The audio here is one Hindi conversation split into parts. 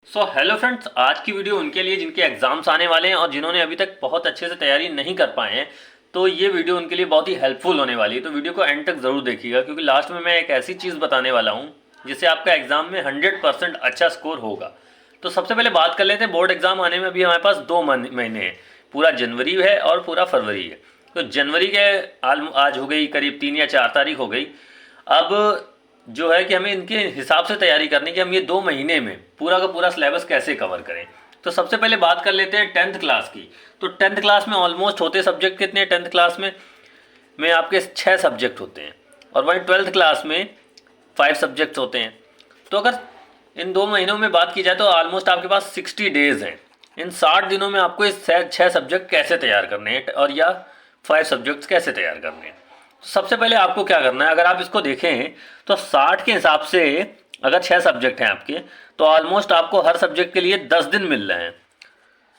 हेलो फ्रेंड्स, आज की वीडियो उनके लिए जिनके एग्जाम्स आने वाले हैं और जिन्होंने अभी तक बहुत अच्छे से तैयारी नहीं कर पाए हैं। तो ये वीडियो उनके लिए बहुत ही हेल्पफुल होने वाली है। तो वीडियो को एंड तक ज़रूर देखिएगा, क्योंकि लास्ट में मैं एक ऐसी चीज़ बताने वाला हूँ जिससे आपका एग्जाम में 100% अच्छा स्कोर होगा। तो सबसे पहले बात कर लेते हैं, बोर्ड एग्जाम आने में अभी हमारे पास 2 महीने हैं। पूरा जनवरी है और पूरा फरवरी है। तो जनवरी के आज हो गई करीब 3 या 4 तारीख हो गई। अब जो है कि हमें इनके हिसाब से तैयारी करनी कि हम ये 2 महीने में पूरा का पूरा सिलेबस कैसे कवर करें। तो सबसे पहले बात कर लेते हैं 10th क्लास की। तो 10th क्लास में ऑलमोस्ट होते सब्जेक्ट कितने हैं? 10th क्लास में आपके 6 सब्जेक्ट होते हैं, और वहीं 12th क्लास में 5 सब्जेक्ट्स होते हैं। तो अगर इन 2 महीनों में बात की जाए तो ऑलमोस्ट आपके पास 60 डेज हैं। इन 60 दिनों में आपको इस 6 सब्जेक्ट कैसे तैयार करने हैं और या 5 सब्जेक्ट्स कैसे तैयार करने हैं। सबसे पहले आपको क्या करना है, अगर आप इसको देखें तो 60 के हिसाब से अगर 6 सब्जेक्ट हैं आपके, तो ऑलमोस्ट आपको हर सब्जेक्ट के लिए 10 दिन मिल रहे हैं।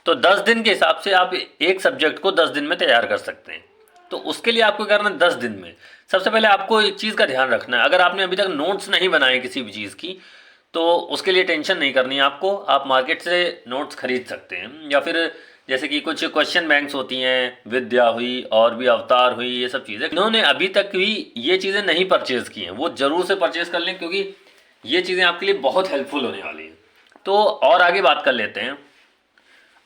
तो 10 दिन के हिसाब से आप एक सब्जेक्ट को 10 दिन में तैयार कर सकते हैं। तो उसके लिए आपको करना है 10 दिन में। सबसे पहले आपको एक चीज़ का ध्यान रखना है, अगर आपने अभी तक नोट्स नहीं बनाए किसी भी चीज़ की, तो उसके लिए टेंशन नहीं करनी है आपको। आप मार्केट से नोट्स खरीद सकते हैं, या फिर जैसे कि कुछ क्वेश्चन बैंक्स होती हैं, विद्या हुई और भी अवतार हुई, ये सब चीज़ें इन्होंने अभी तक भी ये चीज़ें नहीं परचेज़ की हैं, वो ज़रूर से परचेज़ कर लें, क्योंकि ये चीज़ें आपके लिए बहुत हेल्पफुल होने वाली हैं। तो और आगे बात कर लेते हैं।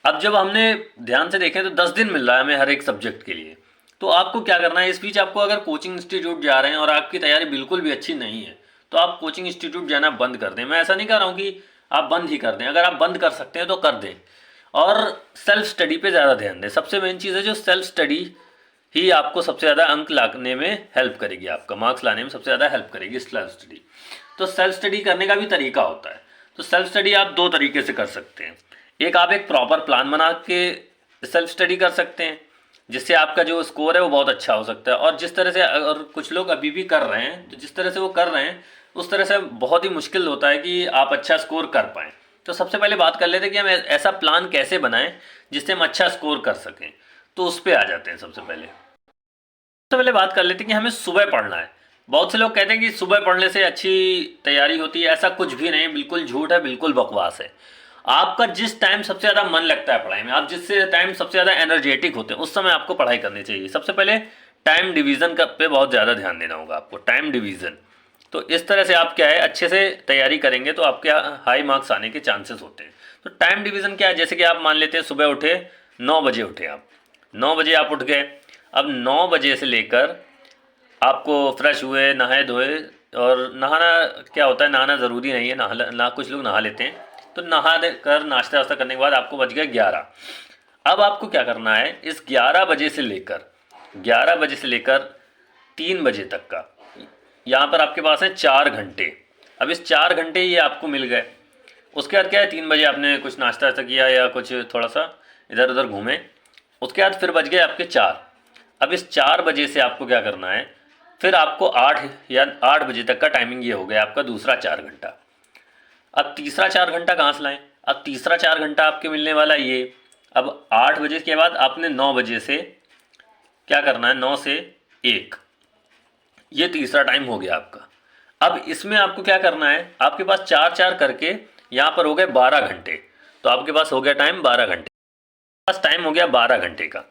अब जब हमने ध्यान से देखें तो 10 दिन मिल रहा है हमें हर एक सब्जेक्ट के लिए। तो आपको क्या करना है, इस बीच आपको अगर कोचिंग इंस्टीट्यूट जा रहे हैं और आपकी तैयारी बिल्कुल भी अच्छी नहीं है, तो आप कोचिंग इंस्टीट्यूट जाना बंद कर दें। मैं ऐसा नहीं कह रहा हूँ कि आप बंद ही कर दें, अगर आप बंद कर सकते हैं तो कर दें। और सेल्फ स्टडी पे ज़्यादा ध्यान दें। सबसे मेन चीज़ है जो सेल्फ स्टडी ही आपको सबसे ज़्यादा अंक लाने में हेल्प करेगी, आपका मार्क्स लाने में सबसे ज़्यादा हेल्प करेगी सेल्फ स्टडी। तो सेल्फ स्टडी करने का भी तरीका होता है। तो सेल्फ स्टडी आप 2 तरीके से कर सकते हैं। एक, आप एक प्रॉपर प्लान बना के सेल्फ स्टडी कर सकते हैं, जिससे आपका जो स्कोर है वो बहुत अच्छा हो सकता है। और जिस तरह से अगर कुछ लोग अभी भी कर रहे हैं, तो जिस तरह से वो कर रहे हैं उस तरह से बहुत ही मुश्किल होता है कि आप अच्छा स्कोर कर पाएँ। तो सबसे पहले बात कर लेते हैं कि हम ऐसा प्लान कैसे बनाएं जिससे हम अच्छा स्कोर कर सकें। तो उस पर आ जाते हैं। सबसे पहले बात कर लेते हैं कि हमें सुबह पढ़ना है। बहुत से लोग कहते हैं कि सुबह पढ़ने से अच्छी तैयारी होती है। ऐसा कुछ भी नहीं, बिल्कुल झूठ है, बिल्कुल बकवास है। आपका जिस टाइम सबसे ज़्यादा मन लगता है पढ़ाई में, आप जिस टाइम सबसे ज़्यादा एनर्जेटिक होते हैं, उस समय आपको पढ़ाई करनी चाहिए। सबसे पहले टाइम डिवीज़न का पे बहुत ज़्यादा ध्यान देना होगा आपको, टाइम डिवीज़न। तो इस तरह से आप क्या है, अच्छे से तैयारी करेंगे तो आपके हाई मार्क्स आने के चांसेस होते हैं। तो टाइम डिवीज़न क्या है, जैसे कि आप मान लेते हैं सुबह उठे 9 बजे उठे, आप 9 बजे आप उठ गए। अब 9 बजे से लेकर आपको फ्रेश हुए, नहाए धोए, और नहाना क्या होता है, नहाना ज़रूरी नहीं है, ना कुछ लोग नहा लेते हैं। तो नहा कर नाश्ता वास्ता करने के बाद आपको बज गए 11। अब आपको क्या करना है, इस 11 बजे से लेकर 3 बजे तक का, यहाँ पर आपके पास है 4 घंटे। अब इस 4 घंटे ये आपको मिल गए। उसके बाद क्या है, 3 बजे आपने कुछ नाश्ता वास्ता किया या कुछ थोड़ा सा इधर उधर घूमे। उसके बाद फिर बज गए आपके 4। अब इस 4 बजे से आपको क्या करना है, फिर आपको 8 बजे तक का टाइमिंग ये हो गया आपका दूसरा 4 घंटा। अब तीसरा 4 घंटा कहाँ से लाएं? अब तीसरा 4 घंटा आपके मिलने वाला ये। अब 8 बजे के बाद आपने 9 बजे से क्या करना है, 9 से 1, ये तीसरा टाइम हो गया आपका। अब इसमें आपको क्या करना है, आपके पास 4 4 करके यहाँ पर हो गए 12 घंटे। तो आपके पास हो गया टाइम 12 घंटे, पास टाइम हो गया 12 घंटे का।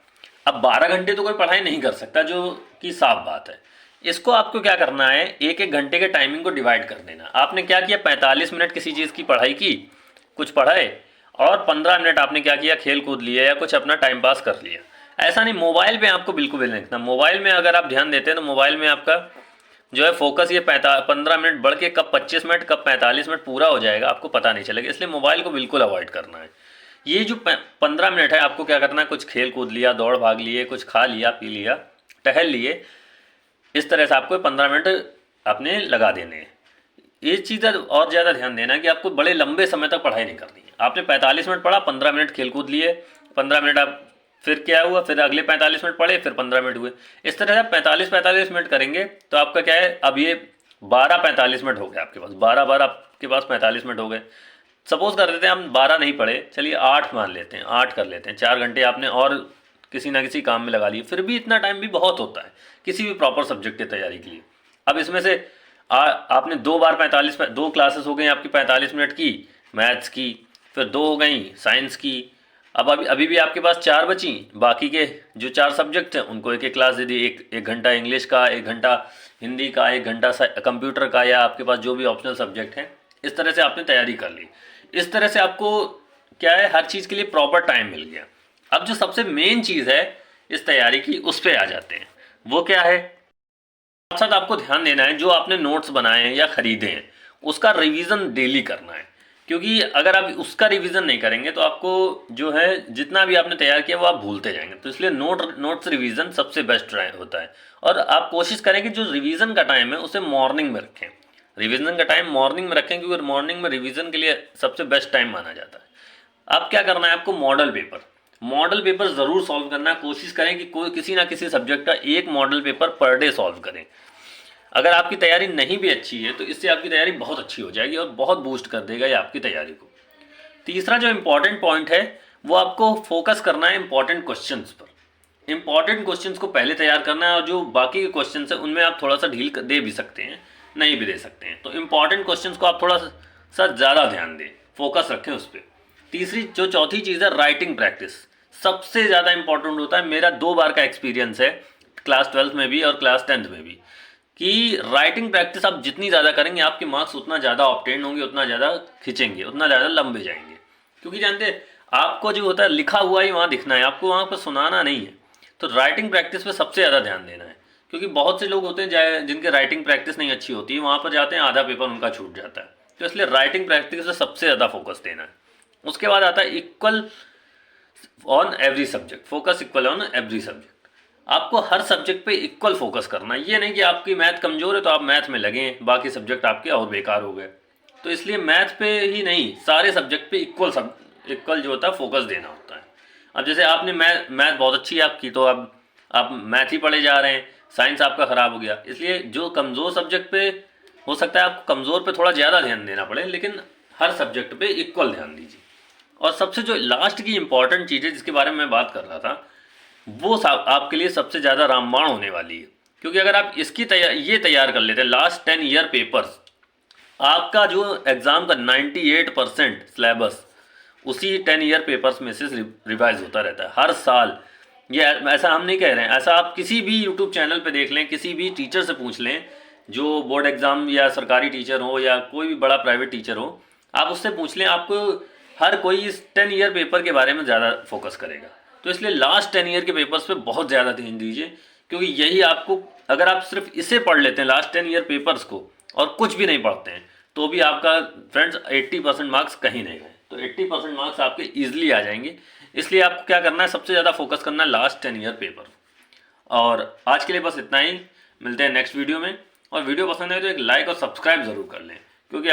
अब 12 घंटे तो कोई पढ़ाई नहीं कर सकता, जो कि साफ बात है। इसको आपको क्या करना है, एक एक घंटे के टाइमिंग को डिवाइड कर देना। आपने क्या किया, 45 मिनट किसी चीज़ की पढ़ाई की, कुछ पढ़ाए, और 15 मिनट आपने क्या किया, खेल कूद लिया या कुछ अपना टाइम पास कर लिया। ऐसा नहीं, मोबाइल पे आपको बिल्कुल भी नहीं रखना। मोबाइल में अगर आप ध्यान देते हैं तो मोबाइल में आपका जो है फोकस ये 15 मिनट बढ़ के कब 25 मिनट कब 45 मिनट पूरा हो जाएगा आपको पता नहीं चलेगा। इसलिए मोबाइल को बिल्कुल अवॉइड करना है। ये जो 15 मिनट है आपको क्या करना है, कुछ खेल कूद लिया, दौड़ भाग लिए, कुछ खा लिया पी लिया, टहल लिए, इस तरह से आपको 15 मिनट आपने लगा देने हैं। ये चीज़ और ज़्यादा ध्यान देना है कि आपको बड़े लंबे समय तक पढ़ाई नहीं करनी है। आपने 45 मिनट पढ़ा, 15 मिनट खेल कूद लिए, 15 मिनट आप फिर क्या हुआ, फिर अगले 45 मिनट पढ़े, फिर 15 मिनट हुए। इस तरह से आप 45 मिनट करेंगे तो आपका क्या है, अब ये 12 45 मिनट हो गए आपके पास, 12 आपके पास 45 मिनट हो गए। सपोज कर देते हैं हम 12 नहीं पढ़े, चलिए 8 मान लेते हैं, 8 कर लेते हैं। 4 घंटे आपने और किसी ना किसी काम में लगा लिए, फिर भी इतना टाइम भी बहुत होता है किसी भी प्रॉपर सब्जेक्ट की तैयारी के लिए। अब इसमें से आपने 2 बार 45, 2 क्लासेस हो गई आपकी 45 मिनट की, मैथ्स की, फिर 2 हो गई साइंस की। अब अभी भी आपके पास 4 बची। बाकी के जो 4 सब्जेक्ट हैं उनको एक एक क्लास दे दी, एक घंटा इंग्लिश का, 1 घंटा हिंदी का, 1 घंटा कंप्यूटर का, या आपके पास जो भी ऑप्शनल सब्जेक्ट हैं। इस तरह से आपने तैयारी कर ली। इस तरह से आपको क्या है, हर चीज़ के लिए प्रॉपर टाइम मिल गया। अब जो सबसे मेन चीज़ है इस तैयारी की, उस पर आ जाते हैं। वो क्या है, साथ साथ आपको ध्यान देना है जो आपने नोट्स बनाए हैं या खरीदे हैं उसका रिवीजन डेली करना है। क्योंकि अगर आप उसका रिवीजन नहीं करेंगे तो आपको जो है जितना भी आपने तैयार किया वो आप भूलते जाएंगे। तो इसलिए नोट्स रिवीजन सबसे बेस्ट होता है। और आप कोशिश करें कि जो रिवीजन का टाइम है उसे मॉर्निंग में रखें। रिवीजन का टाइम मॉर्निंग में रखें क्योंकि मॉर्निंग में रिवीजन के लिए सबसे बेस्ट टाइम माना जाता है। अब क्या करना है आपको, मॉडल पेपर ज़रूर सॉल्व करना है। कोशिश करें कि कोई किसी ना किसी सब्जेक्ट का एक model paper per day solve करें। अगर आपकी तैयारी नहीं भी अच्छी है तो इससे आपकी तैयारी बहुत अच्छी हो जाएगी और बहुत बूस्ट कर देगा ये आपकी तैयारी को। तीसरा जो इम्पॉर्टेंट पॉइंट है वो आपको फोकस करना है इम्पॉर्टेंट क्वेश्चंस पर। इम्पॉर्टेंट क्वेश्चंस को पहले तैयार करना है और जो बाकी के क्वेश्चंस हैं उनमें आप थोड़ा सा ढील दे भी सकते हैं, नहीं भी दे सकते हैं। तो इम्पॉर्टेंट क्वेश्चंस को आप थोड़ा सा ज़्यादा ध्यान दें, फोकस रखें उस पर। चौथी चीज़ है राइटिंग प्रैक्टिस। सबसे ज़्यादा इंपॉर्टेंट होता है। मेरा 2 बार का एक्सपीरियंस है, क्लास 12th में भी और क्लास 10th में भी, कि राइटिंग प्रैक्टिस आप जितनी ज़्यादा करेंगे आपके मार्क्स उतना ज़्यादा ऑब्टेन होंगे, उतना ज़्यादा खिंचेंगे, उतना ज़्यादा लंबे जाएंगे। क्योंकि जानते आपको जो होता है लिखा हुआ ही वहाँ दिखना है, आपको वहाँ पर सुनाना नहीं है। तो राइटिंग प्रैक्टिस पे सबसे ज़्यादा ध्यान देना है। क्योंकि बहुत से लोग होते हैं जिनके राइटिंग प्रैक्टिस नहीं अच्छी होती है, वहाँ पर जाते हैं आधा पेपर उनका छूट जाता है। तो इसलिए राइटिंग प्रैक्टिस पे सबसे ज़्यादा फोकस देना है। उसके बाद आता है equal on every subject, focus equal on every subject. आपको हर सब्जेक्ट पे इक्वल फोकस करना है। ये नहीं कि आपकी मैथ कमज़ोर है तो आप मैथ में लगें, बाकी सब्जेक्ट आपके और बेकार हो गए। तो इसलिए मैथ पे ही नहीं, सारे सब्जेक्ट पे इक्वल जो होता है फोकस देना होता है। अब जैसे आपने मैथ बहुत अच्छी है आपकी, तो अब आप मैथ ही पढ़े जा रहे हैं, साइंस आपका ख़राब हो गया। इसलिए जो कमज़ोर सब्जेक्ट पे हो सकता है आपको कमज़ोर पे थोड़ा ज़्यादा ध्यान देना पड़े, लेकिन हर सब्जेक्ट पे इक्वल ध्यान दीजिए। और सबसे जो लास्ट की इंपॉर्टेंट चीज़ है जिसके बारे में मैं बात कर रहा था, वो आपके लिए सबसे ज़्यादा रामबाण होने वाली है। क्योंकि अगर आप इसकी ये तैयार कर लेते हैं लास्ट 10 ईयर पेपर्स, आपका जो एग्ज़ाम का 98% सिलेबस उसी 10 ईयर पेपर्स में से रिवाइज होता रहता है हर साल। ये ऐसा हम नहीं कह रहे हैं, ऐसा आप किसी भी यूट्यूब चैनल पे देख लें, किसी भी टीचर से पूछ लें जो बोर्ड एग्ज़ाम या सरकारी टीचर हो या कोई भी बड़ा प्राइवेट टीचर हो, आप उससे पूछ लें, आपको हर कोई इस 10 ईयर पेपर के बारे में ज़्यादा फोकस करेगा। तो इसलिए लास्ट 10 ईयर के पेपर्स पे बहुत ज़्यादा ध्यान दीजिए। क्योंकि यही आपको, अगर आप सिर्फ इसे पढ़ लेते हैं लास्ट 10 ईयर पेपर्स को और कुछ भी नहीं पढ़ते हैं, तो भी आपका फ्रेंड्स 80% मार्क्स कहीं नहीं गए। तो 80% मार्क्स आपके ईजिली आ जाएंगे। इसलिए आपको क्या करना है, सबसे ज़्यादा फोकस करना है लास्ट 10 ईयर पेपर। और आज के लिए बस इतना ही, मिलते हैं नेक्स्ट वीडियो में। और वीडियो पसंद आए तो एक लाइक और सब्सक्राइब ज़रूर कर लें, क्योंकि